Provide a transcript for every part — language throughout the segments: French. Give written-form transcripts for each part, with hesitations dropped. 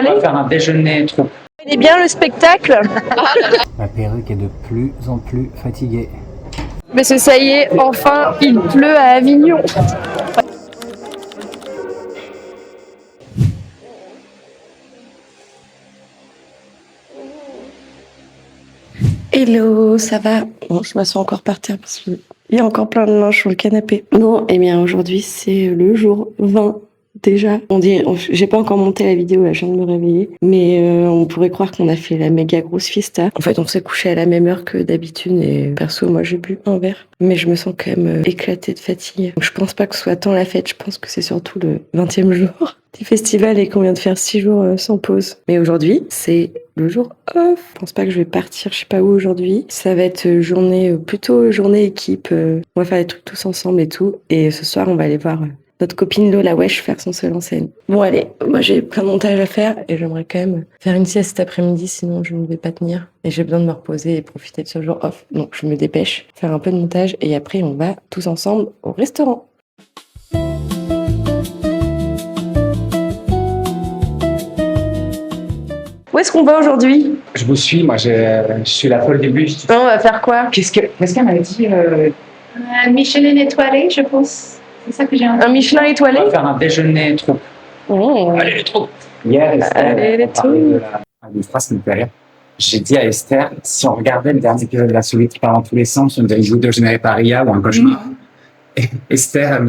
On va faire un déjeuner troupe. Il est bien le spectacle. Ma perruque est de plus en plus fatiguée. Mais ça y est, enfin, il pleut à Avignon. Hello, ça va? Bon, je m'assois encore par terre parce qu'il y a encore plein de linge sur le canapé. Bon, et bien aujourd'hui c'est le jour 20 déjà. J'ai pas encore monté la vidéo, là je viens de me réveiller, mais on pourrait croire qu'on a fait la méga grosse fiesta. En fait, on s'est couché à la même heure que d'habitude et perso, moi j'ai bu un verre, mais je me sens quand même éclatée de fatigue. Donc, je pense pas que ce soit tant la fête, je pense que c'est surtout le 20e jour du festival et qu'on vient de faire 6 jours sans pause. Mais aujourd'hui, c'est le jour off. Je pense pas que je vais partir, je sais pas où aujourd'hui. Ça va être plutôt journée équipe. On va faire des trucs tous ensemble et tout. Et ce soir, on va aller voir notre copine Lola Wesh faire son seul en scène. Bon allez, moi j'ai plein de montage à faire et j'aimerais quand même faire une sieste cet après-midi, sinon je ne vais pas tenir. Et j'ai besoin de me reposer et profiter de ce jour off. Donc je me dépêche, faire un peu de montage et après on va tous ensemble au restaurant. Où est-ce qu'on va aujourd'hui? Je vous suis, moi je suis la folle des bus. On va faire quoi? Qu'est-ce qu'elle m'a dit Un Michelin étoilé, je pense. C'est ça que j'ai entendu. Un Michelin étoilé? On va faire un déjeuner troupe. Oh. Allez les troupes. Hier, Esther, Allez, les on parlait de une phrase qui me fait rire. J'ai dit à Esther, si on regardait le dernier épisode de La Souris qui part dans tous les sens, on dirait une goutte de générée par Ria ou un cauchemar. Et Esther,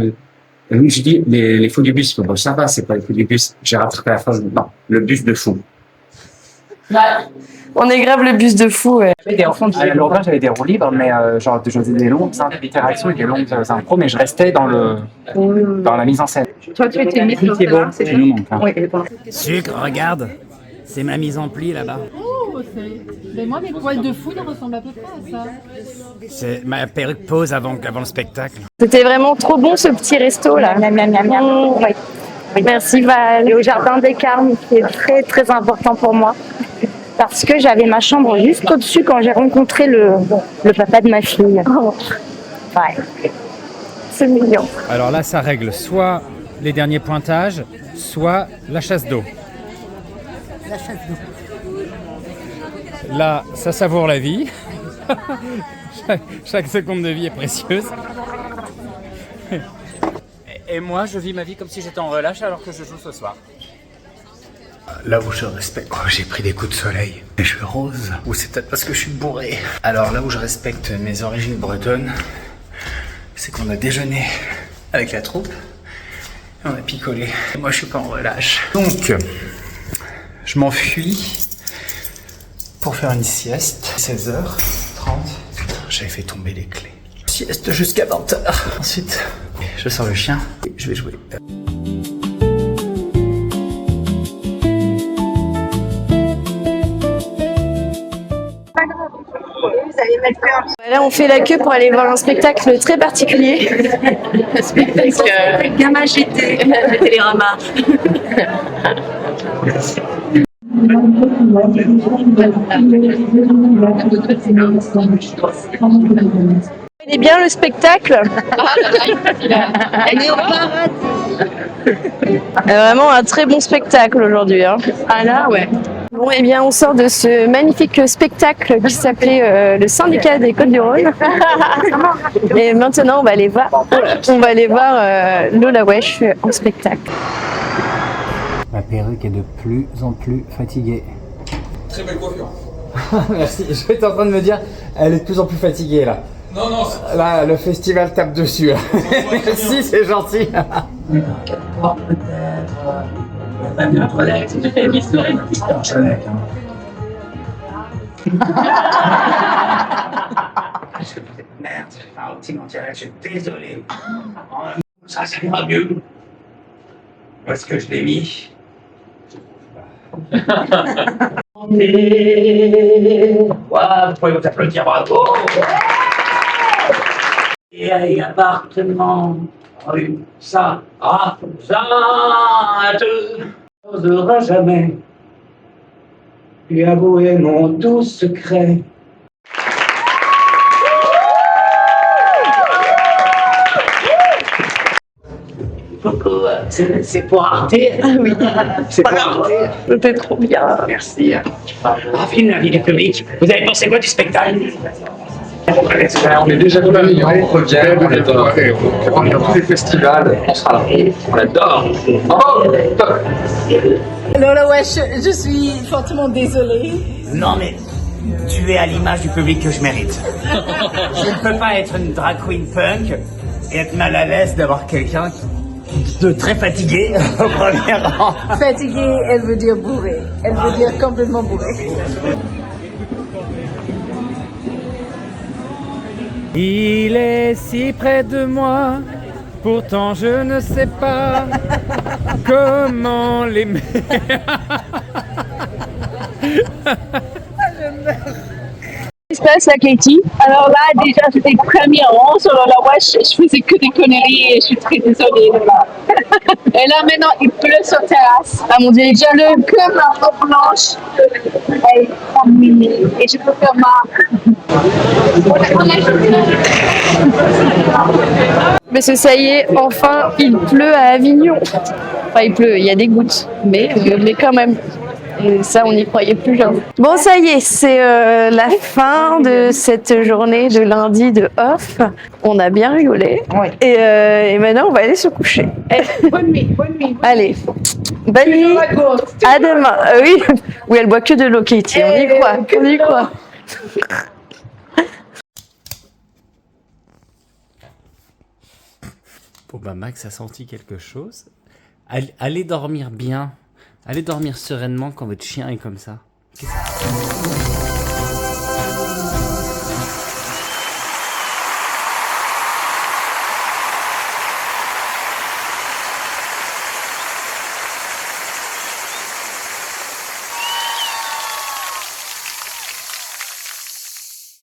je dis, les fous du bus. Bon, ça va, c'est pas les fous du bus. J'ai rattrapé la phrase. Non, le bus de fou. On est grave le bus de fou, ouais. À l'Orient, j'avais des roues libres, mais genre, je faisais des longues interactions et des longues impros, mais je restais dans la mise en scène. Toi, tu étais maître là, c'est ça? Nous manque, hein. Oui. Sucre, regarde, c'est ma mise en pli là-bas. Oh, mais moi, mes poils de fou ne ressemblent à peu près à ça. C'est ma perruque pose avant le spectacle. C'était vraiment trop bon ce petit resto là. Ouais. Merci Val. Et au jardin des Carmes qui est très très important pour moi. Parce que j'avais ma chambre juste au-dessus quand j'ai rencontré le papa de ma fille. Oh. Ouais. C'est mignon. Alors là, ça règle soit les derniers pointages, soit la chasse d'eau. La chasse d'eau. Là, ça savoure la vie. chaque seconde de vie est précieuse. Et moi, je vis ma vie comme si j'étais en relâche alors que je joue ce soir. Là où je respecte... Oh, j'ai pris des coups de soleil. Et je suis rose. Ou c'est peut-être parce que je suis bourré. Alors là où je respecte mes origines bretonnes, c'est qu'on a déjeuné avec la troupe. Et on a picolé. Et moi, je suis pas en relâche. Donc, je m'enfuis pour faire une sieste. 16h30. J'avais fait tomber les clés. Sieste jusqu'à 20h. Ensuite, je sors le chien et je vais jouer. Là, on fait la queue pour aller voir un spectacle très particulier. Un spectacle Gamma GT de Télérama. Il est bien le spectacle. Elle est au paradis. Vraiment un très bon spectacle aujourd'hui. Hein. Ah là, ouais. Bon, et bien, on sort de ce magnifique spectacle qui s'appelait le Syndicat des Côtes-du-Rhône. Et maintenant, on va aller voir Lola Wesh en spectacle. Ma perruque est de plus en plus fatiguée. Très belle coiffure. Merci, j'étais en train de me dire, elle est de plus en plus fatiguée là. Non, non, Là, le festival tape dessus. Là. Merci, c'est gentil. Merde, j'ai fait un outil entier, je suis désolé. Ça ira mieux. Où est-ce que je l'ai mis? Wow, vous pouvez vous applaudir, bravo. Et appartement, rue, ça, n'osera jamais lui avouer mon doux secret. beaucoup. C'est pour Arte. Ah oui. C'est pour Arte. C'était trop bien. Merci. Rafine, l'invité public. Vous avez pensé quoi du spectacle? On est déjà dans la vie, on revient, on est dans tous les festivals, on sera là. On adore. Oh, top. Lola Wesh, je suis fortement désolée. Non mais, tu es à l'image du public que je mérite. Je ne peux pas être une drag queen punk et être mal à l'aise d'avoir quelqu'un de très fatigué au premier rang. Fatiguée, elle veut dire bourrée. Elle veut dire complètement bourrée. Il est si près de moi, pourtant je ne sais pas comment l'aimer. Ce qui se passe, la Katie. Alors là, déjà, j'étais premier rang sur la wesh. Je faisais que des conneries et je suis très désolée. Là. Et là, maintenant, il pleut sur terrasse. Ah mon dieu, il pleut que ma robe blanche. Elle est terminée. Et je peux faire ma. Mais ça y est, enfin, il pleut à Avignon. Enfin, il pleut, il y a des gouttes, mais quand même. Et ça, on n'y croyait plus jamais. Bon, ça y est, c'est la fin de cette journée de lundi de off. On a bien rigolé. Ouais. Et maintenant, on va aller se coucher. Bonne nuit, bonne nuit. Allez, bonne nuit. À demain. Oui, oui, elle boit que de l'eau, Katie. On y croit. On y croit. Bon bah Max a senti quelque chose. Allez dormir bien. Allez dormir sereinement quand votre chien est comme ça. Qu'est-ce que...